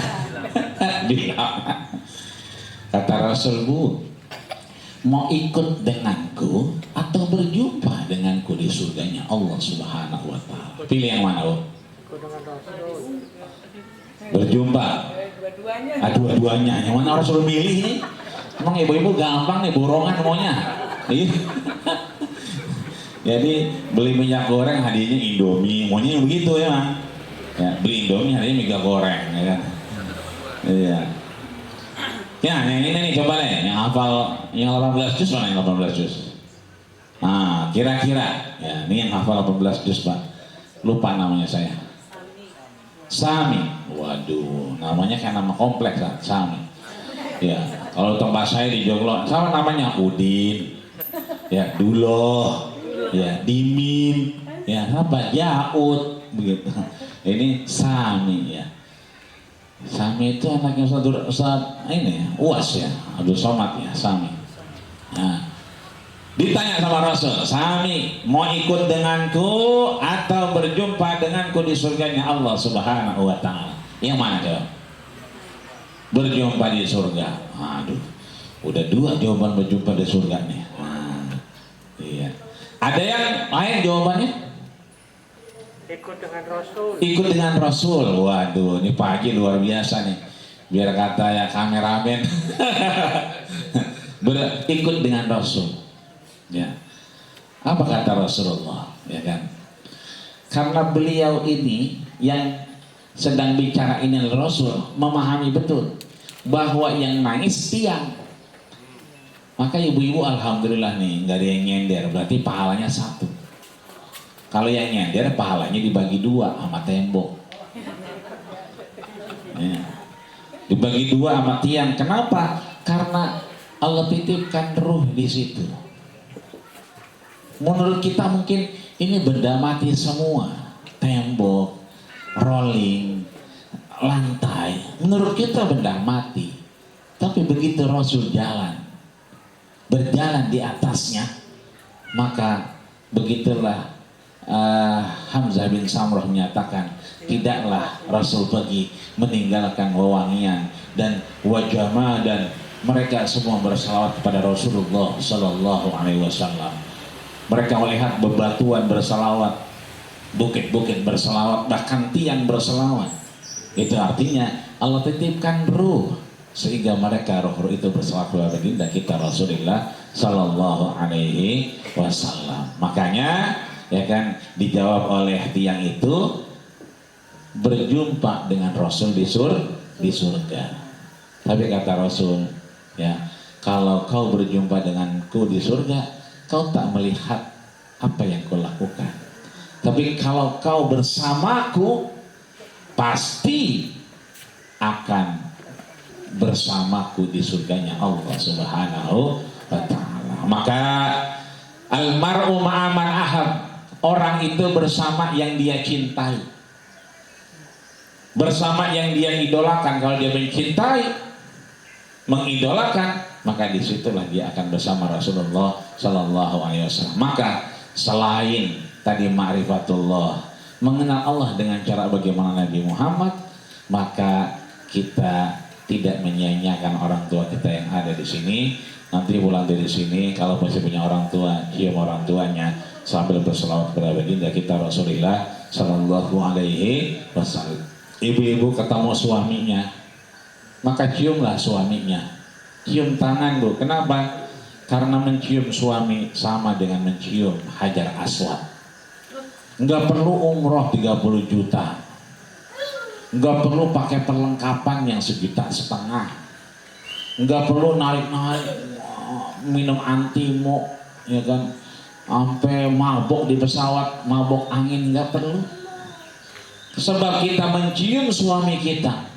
kata Rasul, Bu, mau ikut denganku atau berjumpa denganku di surganya Allah Subhanahu wa Ta'ala. Pilih yang mana, Bu? Berjumpa. Dua-duanya. Yang mana harus lu milih ini? Emang ibu-ibu gampang nih borongan maunya. Iya. Jadi beli minyak goreng hadiahnya Indomie, maunya yang begitu ya Mang. Ya, beli Indomie hadiahnya minyak goreng, ya kan? Iya. Ya, yang ini nih coba nih, yang hafal yang 18 juz mana yang 18 juz? Nah, kira-kira ya, ini yang hafal 18 juz Pak. Lupa namanya saya. Sami. Waduh, namanya kayak nama kompleks kan, Sami. Ya, kalau tempat saya di Joglo, sama namanya Udin. Ya, Duloh. Ya, Dimin. Ya, apa? Yaud begitu. Ini Sami ya. Sami itu anaknya Ustaz ini UAS ya, Abdul Somad ya, Sami. Nah, ditanya sama Rasul, Sami mau ikut denganku atau berjumpa denganku di surganya Allah Subhanahu wa Ta'ala? Yang mana coba? Berjumpa di surga. Aduh, udah dua jawaban berjumpa di surga nih. Iya. Ada yang lain jawabannya? Ikut dengan Rasul. Ikut dengan Rasul. Waduh, ini pagi luar biasa nih. Biar kata ya kameramen. Ikut dengan Rasul. Ya. Apa kata Rasulullah? Ya kan? Karena beliau ini yang sedang bicara ini Rasul memahami betul bahwa yang nangis tiang. Maka ibu-ibu alhamdulillah nih nggak ada yang nyender, berarti pahalanya satu. Kalau yang nyender pahalanya dibagi dua sama tembok. Ya. Dibagi dua sama tiang. Kenapa? Karena Allah titipkan ruh di situ. Menurut kita mungkin ini benda mati semua, tembok, rolling, lantai. Menurut kita benda mati. Tapi begitu Rasul jalan, berjalan di atasnya, maka begitulah Hamzah bin Samrah menyatakan, tidaklah Rasul pergi meninggalkan wewangian dan wajama, dan mereka semua bersalawat kepada Rasulullah Sallallahu Alaihi Wasallam. Mereka melihat bebatuan bersalawat, bukit-bukit bersalawat, bahkan tiang bersalawat. Itu artinya Allah titipkan ruh sehingga mereka roh-roh itu bersalawat kepada baginda kita Rasulullah Sallallahu Alaihi Wasallam. Makanya ya kan dijawab oleh tiang itu, berjumpa dengan Rasul di surga. Tapi kata Rasul, ya, kalau kau berjumpa denganku di surga, kau tak melihat apa yang kau lakukan. Tapi kalau kau bersamaku, pasti akan bersamaku di surganya Allah Subhanahu wa Ta'ala. Maka almar'u ma'aman ahab, orang itu bersama yang dia cintai, bersama yang dia idolakan. Kalau dia mencintai, mengidolakan, maka disitulah dia akan bersama Rasulullah Sallallahu Alaihi Wasallam. Maka selain tadi ma'rifatullah, mengenal Allah dengan cara bagaimana Nabi Muhammad, maka kita tidak menyia-nyiakan orang tua kita yang ada di sini. Nanti pulang dari sini, kalau masih punya orang tua, cium orang tuanya sambil berselawat kepada baginda kita Rasulullah Sallallahu Alaihi Wasallam. Ibu-ibu ketemu suaminya, maka ciumlah suaminya. Cium tangan bu. Kenapa? Karena mencium suami sama dengan mencium Hajar Aswad. Enggak perlu umroh 30 juta. Enggak perlu pakai perlengkapan yang 1,5 juta. Enggak perlu narik-narik minum antimo, ya kan? Sampai mabok di pesawat, mabok angin, enggak perlu. Sebab kita mencium suami kita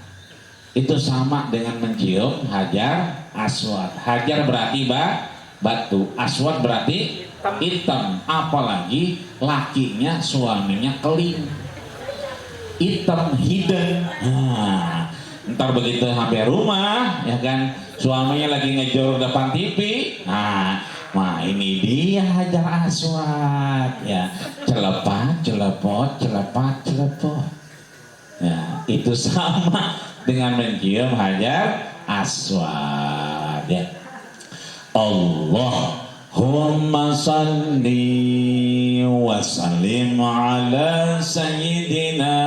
itu sama dengan mencium Hajar Aswad. Hajar berarti batu, Aswad berarti hitam. Apalagi lakinya, suaminya keling, hitam hidung. Nah, ntar begitu sampai rumah, ya kan, suaminya lagi ngejor depan TV. Nah, ini dia Hajar Aswad, ya, celepat, celepot, celepat, celepot. Ya, itu sama dengan mencium Hajar Aswad. Ya. Allah Allahumma salli wa sallim ala sayyidina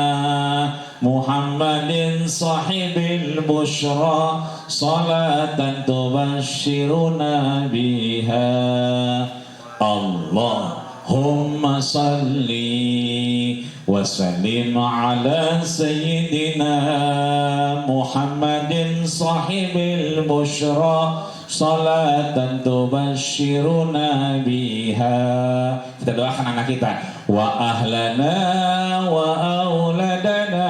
Muhammadin sahibil bushra salatan tubashshiruna biha. Allahumma salli wa sallim ala sayyidina Muhammadin sahibil bushra salatan tubashshiruna biha. Kita doakan anak kita, wa ahlana wa auladana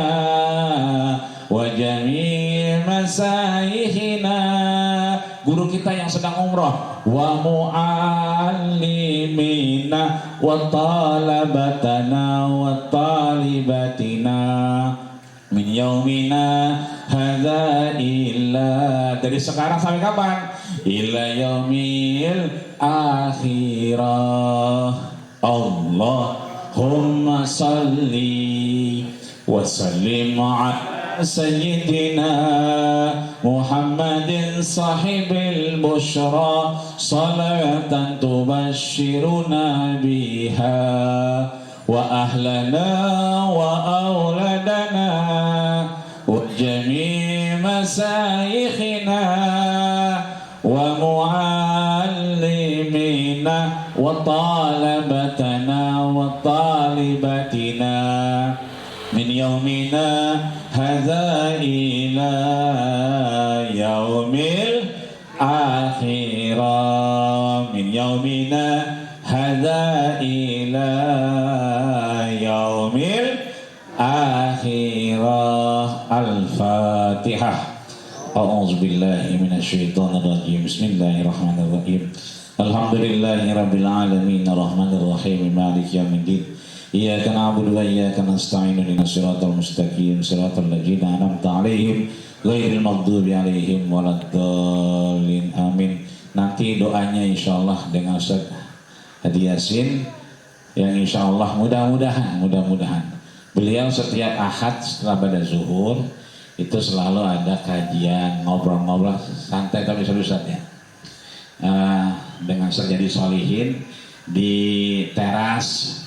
wa jami' masaihina, guru kita yang sedang umroh, wa muallimina wa talabatana wa talibatina min yaumina hadza illa, dari sekarang sampai kapan? Ila yaumil akhirah. Allahumma salli wa sallim ala sayyidina Muhammadin sahibil bushra salatan tubashshiruna biha wa ahlana wa auladana wa jami' masaikhina wa muallimina wa talabatana wa talibatina min yaumina hadza ila yaumil akhirah, min yaumina hadza ila yaumil akhirah. Al-Fatihah. A'udzu billahi minasyaitonir rajim. Bismillahirrahmanirrahim. Alhamdulillahirabbil alamin arrahmanir rahim maliki yaumiddin. Iyyaka na'budu wa iyyaka nasta'in ihdinas siratal mustaqim siratal ladzina an'amta 'alaihim ghairil maghdubi 'alaihim waladdallin. Amin. Nanti doanya insyaallah dengan Ustaz Hadi Yasin yang insyaallah mudah-mudahan beliau setiap Ahad setelah pada zuhur itu selalu ada kajian ngobrol-ngobrol santai tapi serius ya, dengan Serjadi Solihin di teras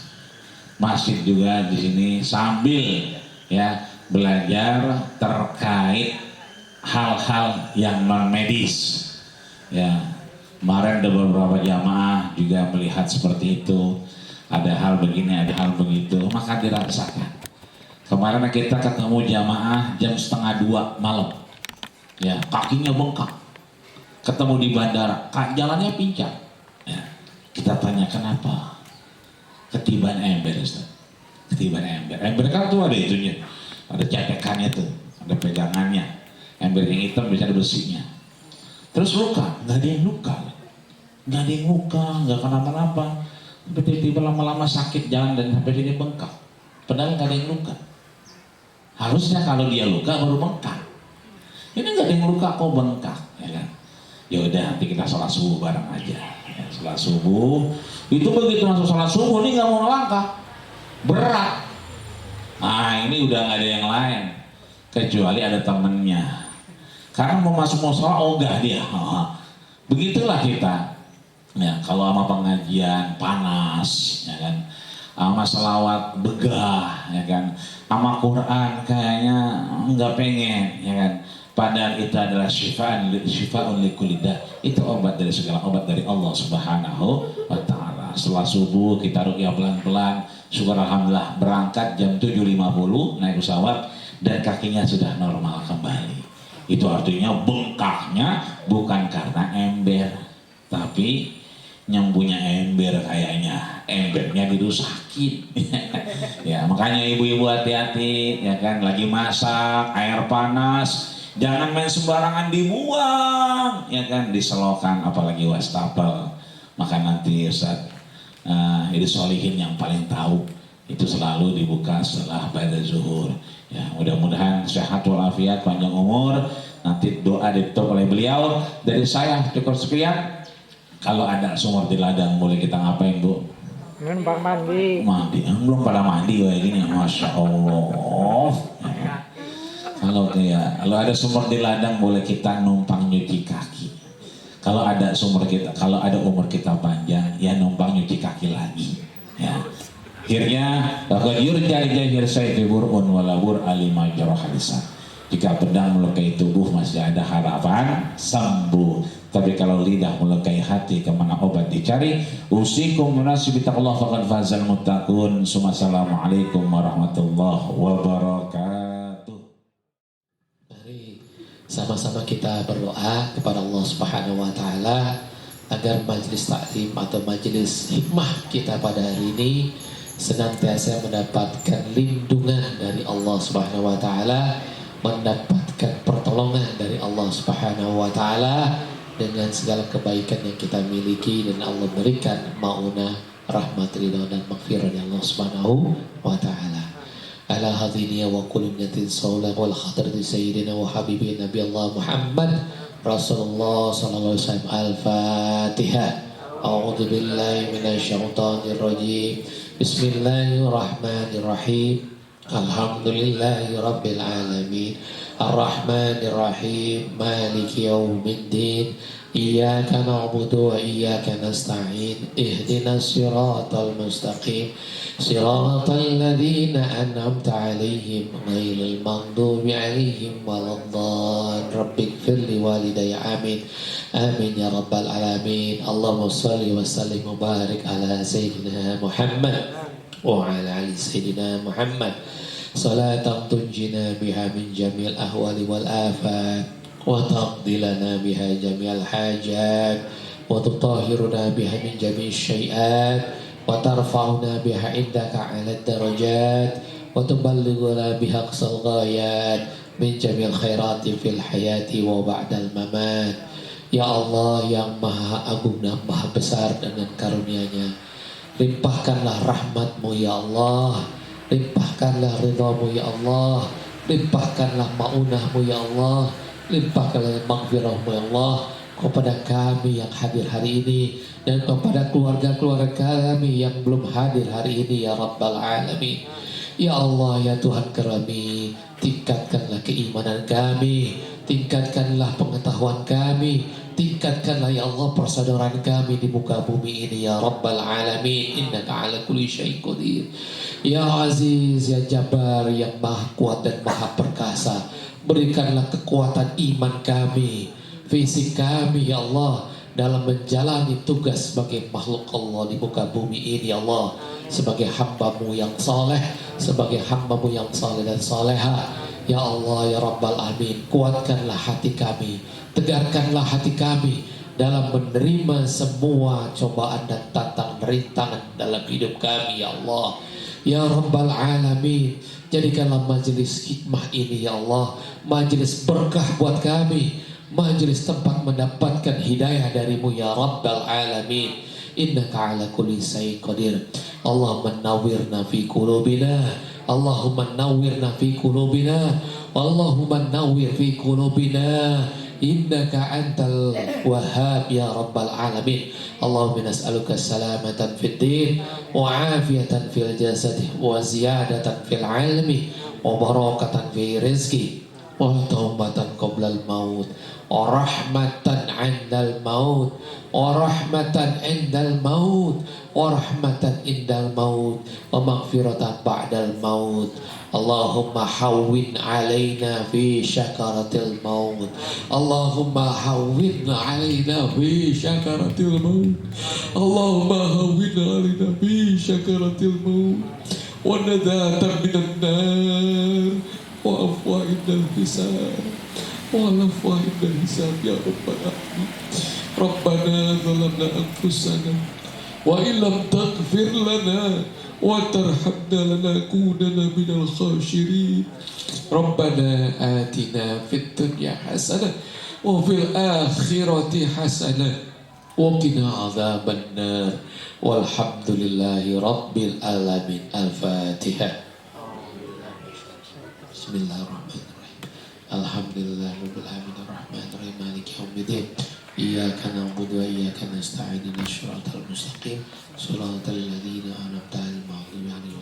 masjid juga di sini sambil ya belajar terkait hal-hal yang non medis ya. Kemarin ada beberapa jamaah juga melihat seperti itu, ada hal begini ada hal begitu, maka dirasakan. Kemarin kita ketemu jamaah jam 1:30 malam ya, kakinya bengkak, ketemu di bandara, jalannya pincang ya. Kita tanya kenapa? Ketiban ember, Ustaz. Ketiban ember kan tuh ada itunya, ada cetekannya tuh, ada pegangannya. Ember yang hitam bisa ada besinya. Terus luka, nggak ada yang luka, nggak kenapa-napa. Tiba-tiba lama-lama sakit jalan dan sampai sini bengkak. Padahal nggak ada yang luka. Harusnya kalau dia luka baru bengkak. Ini nggak ada yang luka kok bengkak, ya kan? Ya udah nanti kita sholat subuh bareng aja. Ya, sholat subuh. Itu begitu masuk sholat subuh ini nggak mau ngelangkah, berat. Nah ini udah nggak ada yang lain kecuali ada temennya. Karena mau masuk musola ogah dia. Begitulah kita. Ya kalau sama pengajian panas, ya kan. Sama selawat begah, ya kan. Sama Quran kayaknya nggak pengen, ya kan. Padahal itu adalah syifa'un likullidah. Itu obat dari segala obat dari Allah Subhanahu wa Ta'ala. Setelah subuh kita ruqyah pelan-pelan. Syukur alhamdulillah berangkat jam 7.50 naik pesawat dan kakinya sudah normal kembali. Itu artinya bengkaknya bukan karena ember, tapi nyembuhnya ember kayaknya, embernya dirusakin. Ya makanya ibu-ibu hati-hati, ya kan, lagi masak air panas jangan main sembarangan dibuang, ya kan, diselokan apalagi wastafel. Maka nanti Ustaz Hadi Solihin yang paling tahu itu selalu dibuka setelah pada zuhur. Ya mudah-mudahan sehat walafiat, panjang umur. Nanti doa ditutup oleh beliau. Dari saya cukup sekian. Kalau ada sumur di ladang boleh kita ngapain Bu? Numpang mandi. Mandi, belum pada mandi kayak gini, masya Allah. Kalau ada sumur di ladang boleh kita numpang nyuci kaki. Kalau ada umur kita panjang, ya numpang nyuci kaki lagi. Ya. Akhirnya, laqad yurja ilaihir sayfi bur'un walabur alima jarah lisan. Jika pedang melukai tubuh masih ada harapan sembuh. Tapi kalau lidah melukai hati, kemana obat dicari? Usikum munasib taqullah faqad fazal muttaqun. Assalamualaikum warahmatullahi wabarakatuh. Mari sama-sama kita berdoa kepada Allah Subhanahu wa taala agar majelis taklim atau majelis hikmah kita pada hari ini senantiasa mendapatkan lindungan dari Allah Subhanahu wa taala, mendapatkan pertolongan dari Allah Subhanahu wa taala dengan segala kebaikan yang kita miliki, dan Allah berikan maunah, rahmat, ridha dan maghfirah dari Allah Subhanahu wa taala. Ala hadhihi wa kulliyatin sawla wal khadrati sayyidina wa habibina nabi Allah Muhammad Rasulullah sallallahu alaihi wasallam. Al-Fatihah. A'udzu billahi minasyaitonir rajim. Bismillahirrahmanirrahim. Alhamdulillahi rabbil alamin. Ar-Rahmanir Rahim. Maliki yaumiddin. Iyyaka na'budu wa iyyaka nasta'in. Ihdinas siratal mustaqim. Siratal ladzina an'amta 'alaihim ghairil maghdubi 'alaihim waladdallin. Rabbighfir li walidayya. Amin. Amin ya rabbal alamin. Allahumma shalli wa sallim wa barik ala sayyidina Muhammad wa ala ali sayyidina Muhammad. Salatan tunjina biha min jamil ahwali wal afat wa taqdi lana biha jami'al hajat wa tutahhiruna biha min jami'is syai'at wa tarfa'una biha indaka 'ala darajat wa tuballighuna biha aqsal ghayat min jami'il khairati fil hayati wa ba'dal mamat. Ya Allah yang maha agung dan maha besar dengan karunia-Nya, limpahkanlah rahmat-Mu ya Allah, limpahkanlah ridha-Mu ya Allah, limpahkanlah maunah-Mu ya Allah, limpahkanlah maghfirah-Mu ya Allah kepada kami yang hadir hari ini dan kepada keluarga-keluarga kami yang belum hadir hari ini ya Rabbal Alamin. Ya Allah ya Tuhan kami, tingkatkanlah keimanan kami, tingkatkanlah pengetahuan kami, tingkatkanlah ya Allah persaudaraan kami di muka bumi ini ya Rabbal Alamin. Innaka ala kulli syai'in qadir. Ya Aziz ya Jabbar yang maha kuat dan maha perkasa, berikanlah kekuatan iman kami, fisik kami ya Allah dalam menjalani tugas sebagai makhluk Allah di muka bumi ini ya Allah, sebagai hamba-Mu yang saleh, sebagai hamba-Mu yang saleh dan saleha. Ya Allah ya Rabbal Alamin, kuatkanlah hati kami, tegarkanlah hati kami dalam menerima semua cobaan dan tantangan rintangan dalam hidup kami ya Allah. Ya Rabbal Alamin, jadikanlah majelis hikmah ini ya Allah majelis berkah buat kami, majelis tempat mendapatkan hidayah dari-Mu ya Rabbal Alamin. Innaka ala kulli syai'in qadir. Allahumma nawwirna fi qulubina, Allahumma nawwirna fi qulubina, Allahumma nawwir fi qulubina, innaka antal wahhab ya Rabbal Alamin. Allahumma nas'aluka salamatan fid din wa afiyatan fil jasad wa ziyadatan fil ilmi wa barakatan fi rizqi wa taubatan qoblal maut wa rahmatan 'indal maut wa rahmatan 'indal maut wa rahmatan indal maut wa maghfiratan ba'dal maut. Allahumma hawwin 'alaina fi syakaratil maut, Allahumma hawwin 'alaina fi syakaratil maut, Allahumma hawwin 'alaina fi syakaratil maut wa nadatan minan nar wa afwa indal hisab wa afwa indal hisab ya Rabbal Alamin. Rabbana zalamna anfusana wa illam taghfir lana wa tarhamna lanakunanna minal khasirin. Rabbana atina fid dunya hasanah wa fil akhirati hasanah wa qina adzabannar. Walhamdulillahi rabbil alamin. Al-Fatihah. Bismillahirrahmanirrahim. Alhamdulillahirabbil alamin arrahmanir rahim maliki yaumiddin. Iyyaka na'budu wa iyyaka nasta'in ihdinas siratal mustaqim siratal ladzina an'amta 'alaihim ghairil maghdubi 'alaihim